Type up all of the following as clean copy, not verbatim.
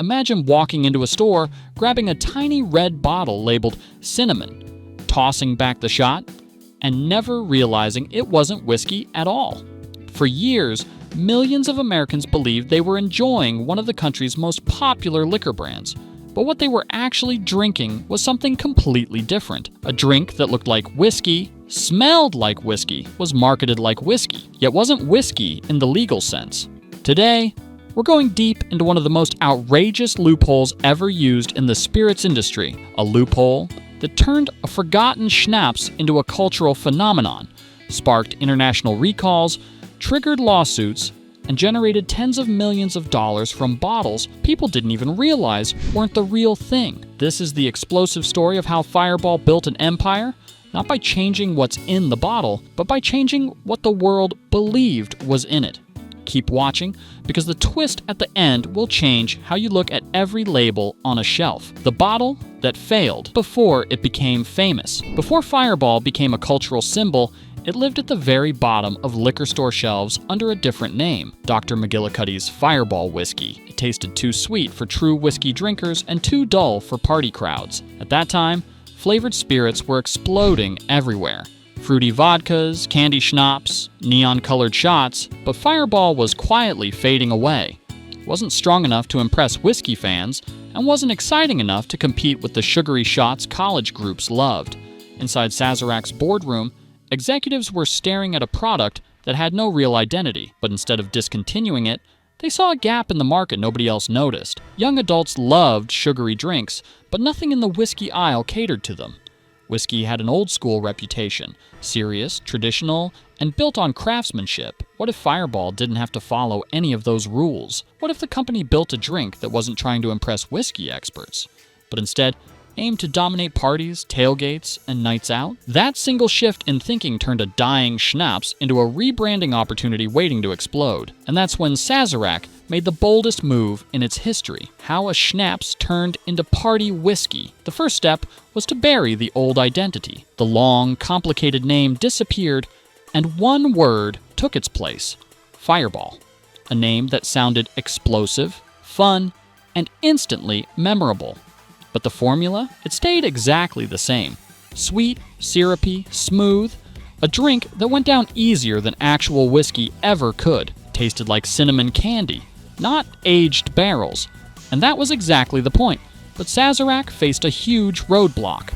Imagine walking into a store, grabbing a tiny red bottle labeled cinnamon, tossing back the shot, and never realizing it wasn't whiskey at all. For years, millions of Americans believed they were enjoying one of the country's most popular liquor brands. But what they were actually drinking was something completely different. A drink that looked like whiskey, smelled like whiskey, was marketed like whiskey, yet wasn't whiskey in the legal sense. Today, we're going deep into one of the most outrageous loopholes ever used in the spirits industry, a loophole that turned a forgotten schnapps into a cultural phenomenon, sparked international recalls, triggered lawsuits, and generated tens of millions of dollars from bottles people didn't even realize weren't the real thing. This is the explosive story of how Fireball built an empire, not by changing what's in the bottle, but by changing what the world believed was in it. Keep watching, because the twist at the end will change how you look at every label on a shelf. The bottle that failed before it became famous. Before Fireball became a cultural symbol, it lived at the very bottom of liquor store shelves under a different name, Dr. McGillicuddy's Fireball Whiskey. It tasted too sweet for true whiskey drinkers and too dull for party crowds. At that time, flavored spirits were exploding everywhere. Fruity vodkas, candy schnapps, neon-colored shots, but Fireball was quietly fading away. It wasn't strong enough to impress whiskey fans, and wasn't exciting enough to compete with the sugary shots college groups loved. Inside Sazerac's boardroom, executives were staring at a product that had no real identity, but instead of discontinuing it, they saw a gap in the market nobody else noticed. Young adults loved sugary drinks, but nothing in the whiskey aisle catered to them. Whiskey had an old-school reputation, serious, traditional, and built on craftsmanship. What if Fireball didn't have to follow any of those rules? What if the company built a drink that wasn't trying to impress whiskey experts, but instead aimed to dominate parties, tailgates, and nights out? That single shift in thinking turned a dying schnapps into a rebranding opportunity waiting to explode. And that's when Sazerac made the boldest move in its history. How a schnapps turned into party whiskey. The first step was to bury the old identity. The long, complicated name disappeared, and one word took its place: Fireball. A name that sounded explosive, fun, and instantly memorable. But the formula? It stayed exactly the same. Sweet, syrupy, smooth. A drink that went down easier than actual whiskey ever could. Tasted like cinnamon candy, not aged barrels. And that was exactly the point. But Sazerac faced a huge roadblock.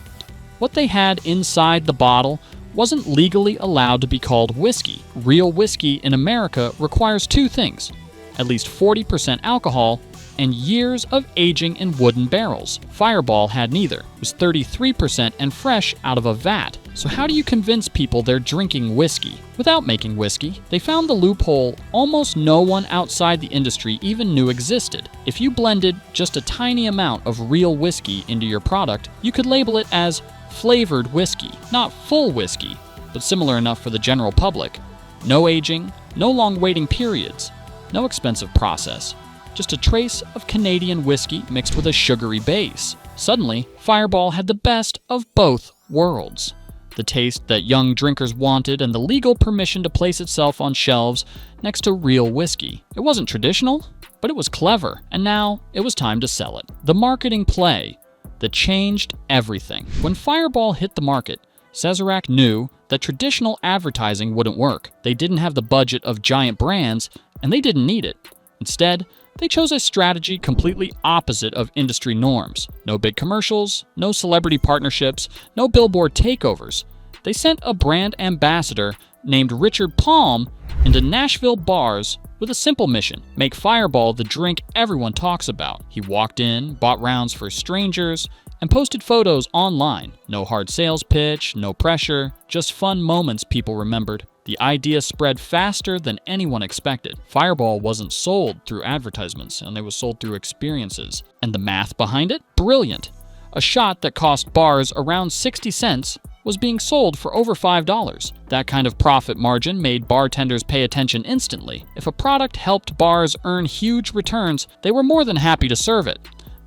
What they had inside the bottle wasn't legally allowed to be called whiskey. Real whiskey in America requires two things: at least 40% alcohol and years of aging in wooden barrels. Fireball had neither. It was 33% and fresh out of a vat. So how do you convince people they're drinking whiskey without making whiskey? They found the loophole almost no one outside the industry even knew existed. If you blended just a tiny amount of real whiskey into your product, you could label it as flavored whiskey, not full whiskey, but similar enough for the general public. No aging, no long waiting periods, no expensive process. Just a trace of Canadian whiskey mixed with a sugary base. Suddenly, Fireball had the best of both worlds. The taste that young drinkers wanted and the legal permission to place itself on shelves next to real whiskey. It wasn't traditional, but it was clever, and now it was time to sell it. The marketing play that changed everything. When Fireball hit the market, Sazerac knew that traditional advertising wouldn't work. They didn't have the budget of giant brands, and they didn't need it. Instead, they chose a strategy completely opposite of industry norms. No big commercials, no celebrity partnerships, no billboard takeovers. They sent a brand ambassador named Richard Palm into Nashville bars with a simple mission: make Fireball the drink everyone talks about. He walked in, bought rounds for strangers, and posted photos online. No hard sales pitch, no pressure, just fun moments people remembered. The idea spread faster than anyone expected. Fireball wasn't sold through advertisements, and it was sold through experiences. And the math behind it? Brilliant. A shot that cost bars around 60 cents was being sold for over $5. That kind of profit margin made bartenders pay attention instantly. If a product helped bars earn huge returns, they were more than happy to serve it.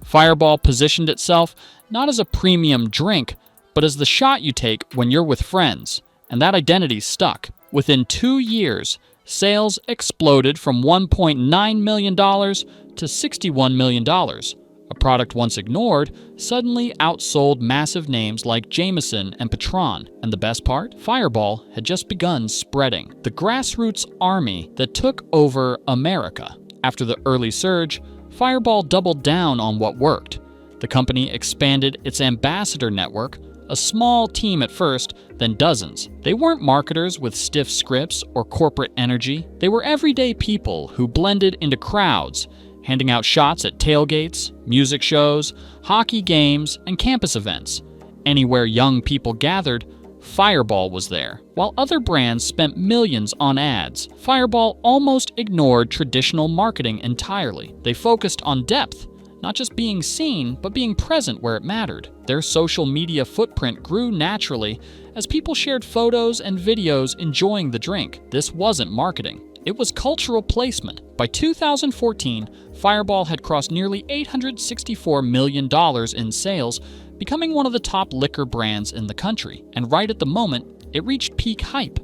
Fireball positioned itself not as a premium drink, but as the shot you take when you're with friends, and that identity stuck. Within 2 years, sales exploded from $1.9 million to $61 million. A product once ignored suddenly outsold massive names like Jameson and Patron, and the best part? Fireball had just begun spreading. The Grassroots army that took over America. After the early surge, Fireball doubled down on what worked. The company expanded its ambassador network, a small team at first, then dozens. They weren't marketers with stiff scripts or corporate energy. They were everyday people who blended into crowds, handing out shots at tailgates, music shows, hockey games, and campus events. Anywhere young people gathered, Fireball was there. While other brands spent millions on ads, Fireball almost ignored traditional marketing entirely. They focused on depth, not just being seen, but being present where it mattered. Their social media footprint grew naturally as people shared photos and videos enjoying the drink. This wasn't marketing. It was cultural placement. By 2014, Fireball had crossed nearly $864 million in sales, becoming one of the top liquor brands in the country. And right at the moment, it reached peak hype.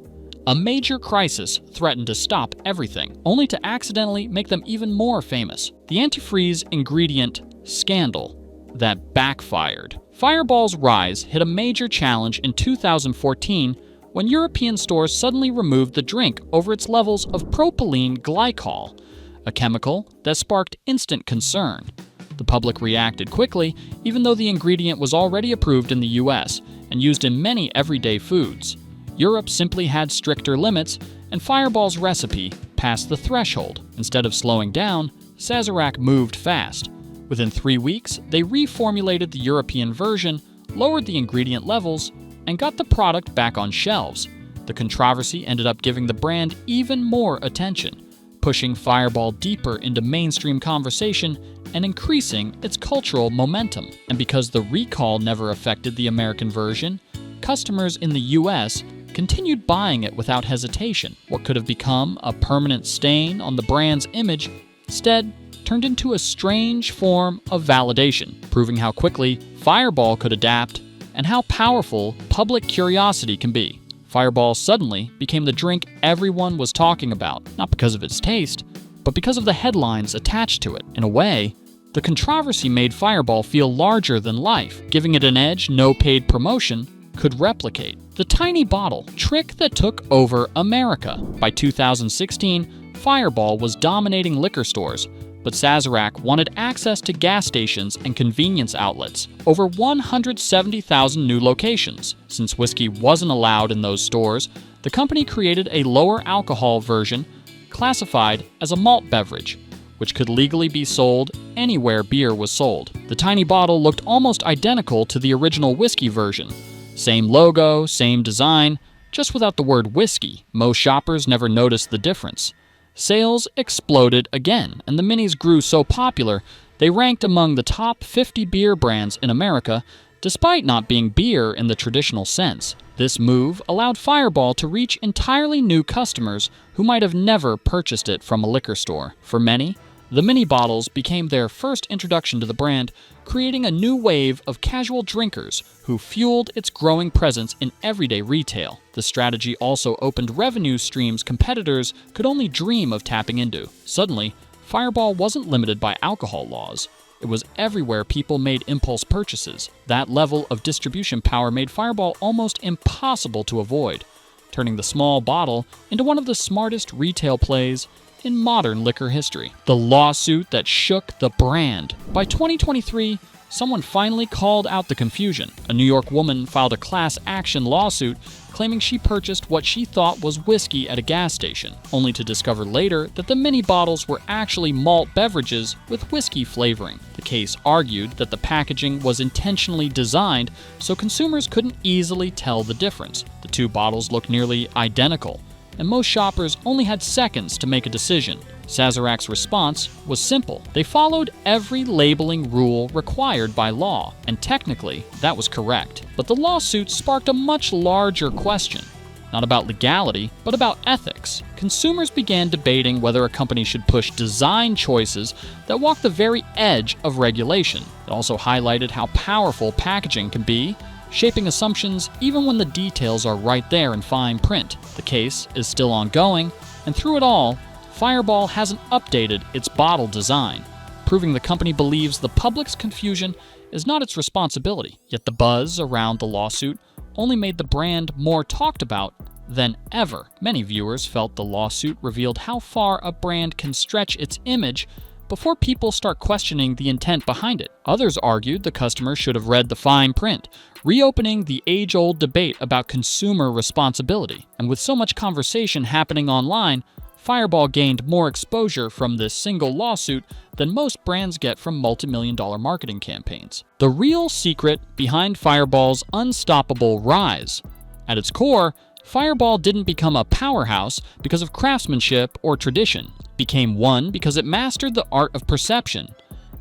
A major crisis threatened to stop everything, only to accidentally make them even more famous. The antifreeze ingredient scandal that backfired. Fireball's rise hit a major challenge in 2014 when European stores suddenly removed the drink over its levels of propylene glycol, a chemical that sparked instant concern. The public reacted quickly, even though the ingredient was already approved in the US and used in many everyday foods. Europe simply had stricter limits, and Fireball's recipe passed the threshold. Instead of slowing down, Sazerac moved fast. Within 3 weeks, they reformulated the European version, lowered the ingredient levels, and got the product back on shelves. The controversy ended up giving the brand even more attention, pushing Fireball deeper into mainstream conversation and increasing its cultural momentum. And because the recall never affected the American version, customers in the US continued buying it without hesitation. What could have become a permanent stain on the brand's image instead turned into a strange form of validation, proving how quickly Fireball could adapt and how powerful public curiosity can be. Fireball suddenly became the drink everyone was talking about, not because of its taste, but because of the headlines attached to it. In a way, the controversy made Fireball feel larger than life, giving it an edge no paid promotion could replicate. The tiny bottle, trick that took over America. By 2016, Fireball was dominating liquor stores, but Sazerac wanted access to gas stations and convenience outlets, over 170,000 new locations. Since whiskey wasn't allowed in those stores, the company created a lower alcohol version classified as a malt beverage, which could legally be sold anywhere beer was sold. The tiny bottle looked almost identical to the original whiskey version. Same logo, same design, just without the word whiskey. Most shoppers never noticed the difference. Sales exploded again, and the minis grew so popular, they ranked among the top 50 beer brands in America, despite not being beer in the traditional sense. This move allowed Fireball to reach entirely new customers who might have never purchased it from a liquor store. For many, the mini bottles became their first introduction to the brand, creating a new wave of casual drinkers who fueled its growing presence in everyday retail. The strategy also opened revenue streams competitors could only dream of tapping into. Suddenly, Fireball wasn't limited by alcohol laws. It was everywhere people made impulse purchases. That level of distribution power made Fireball almost impossible to avoid, turning the small bottle into one of the smartest retail plays in modern liquor history. The lawsuit that shook the brand. By 2023, someone finally called out the confusion. A New York woman filed a class action lawsuit claiming she purchased what she thought was whiskey at a gas station, only to discover later that the mini bottles were actually malt beverages with whiskey flavoring. The case argued that the packaging was intentionally designed so consumers couldn't easily tell the difference. The two bottles looked nearly identical, and most shoppers only had seconds to make a decision. Sazerac's response was simple. They followed every labeling rule required by law, and technically, that was correct. But the lawsuit sparked a much larger question. Not about legality, but about ethics. Consumers began debating whether a company should push design choices that walk the very edge of regulation. It also highlighted how powerful packaging can be, shaping assumptions even when the details are right there in fine print. The case is still ongoing, And through it all, Fireball hasn't updated its bottle design, proving the company believes the public's confusion is not its responsibility. Yet the buzz around the lawsuit only made the brand more talked about than ever. Many viewers felt the lawsuit revealed how far a brand can stretch its image before people start questioning the intent behind it. Others argued the customer should have read the fine print, reopening the age-old debate about consumer responsibility. And with so much conversation happening online, Fireball gained more exposure from this single lawsuit than most brands get from multi-million-dollar marketing campaigns. The real secret behind Fireball's unstoppable rise. At its core, Fireball didn't become a powerhouse because of craftsmanship or tradition. It became one because it mastered the art of perception,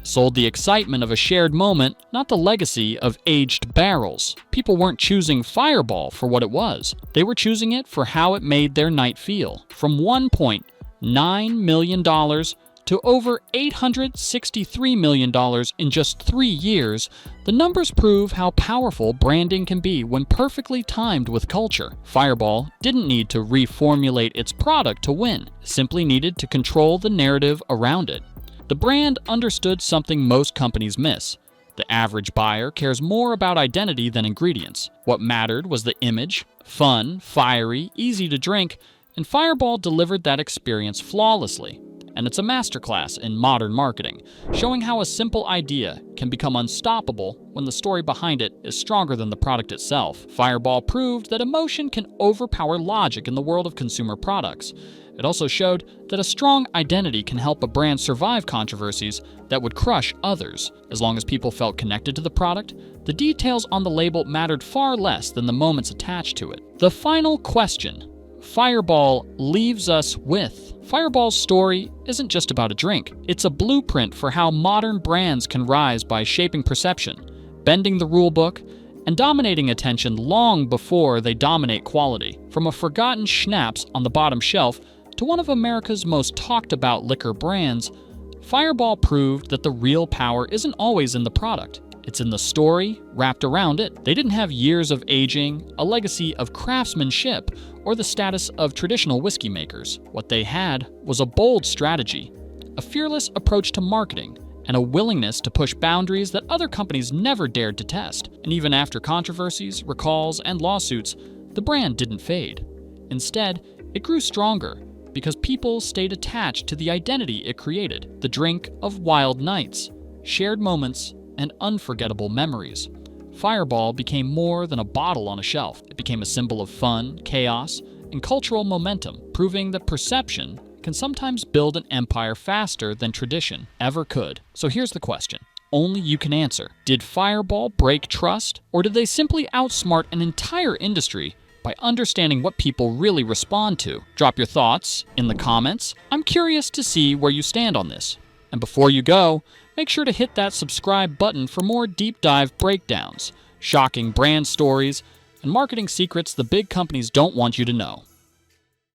sold the excitement of a shared moment, not the legacy of aged barrels. People weren't choosing Fireball for what it was. They were choosing it for how it made their night feel. From $1.9 million to over $863 million in just 3 years, the numbers prove how powerful branding can be when perfectly timed with culture. Fireball didn't need to reformulate its product to win, it simply needed to control the narrative around it. The brand understood something most companies miss. The average buyer cares more about identity than ingredients. What mattered was the image, fun, fiery, easy to drink, and Fireball delivered that experience flawlessly. And it's a masterclass in modern marketing, showing how a simple idea can become unstoppable when the story behind it is stronger than the product itself. Fireball proved that emotion can overpower logic in the world of consumer products. It also showed that a strong identity can help a brand survive controversies that would crush others. As long as people felt connected to the product, the details on the label mattered far less than the moments attached to it. The final question Fireball leaves us with. Fireball's story isn't just about a drink. It's a blueprint for how modern brands can rise by shaping perception, bending the rulebook, and dominating attention long before they dominate quality. From a forgotten schnapps on the bottom shelf to one of America's most talked about liquor brands, Fireball proved that the real power isn't always in the product. It's in the story wrapped around it. They didn't have years of aging, a legacy of craftsmanship, or the status of traditional whiskey makers. What they had was a bold strategy, a fearless approach to marketing, and a willingness to push boundaries that other companies never dared to test. And even after controversies, recalls, and lawsuits, the brand didn't fade. Instead, it grew stronger because people stayed attached to the identity it created, the drink of wild nights, shared moments, and unforgettable memories. Fireball became more than a bottle on a shelf. It became a symbol of fun, chaos, and cultural momentum, proving that perception can sometimes build an empire faster than tradition ever could. So here's the question only you can answer. Did Fireball break trust, or did they simply outsmart an entire industry by understanding what people really respond to? Drop your thoughts in the comments. I'm curious to see where you stand on this. And before you go, make sure to hit that subscribe button for more deep dive breakdowns, shocking brand stories, and marketing secrets the big companies don't want you to know.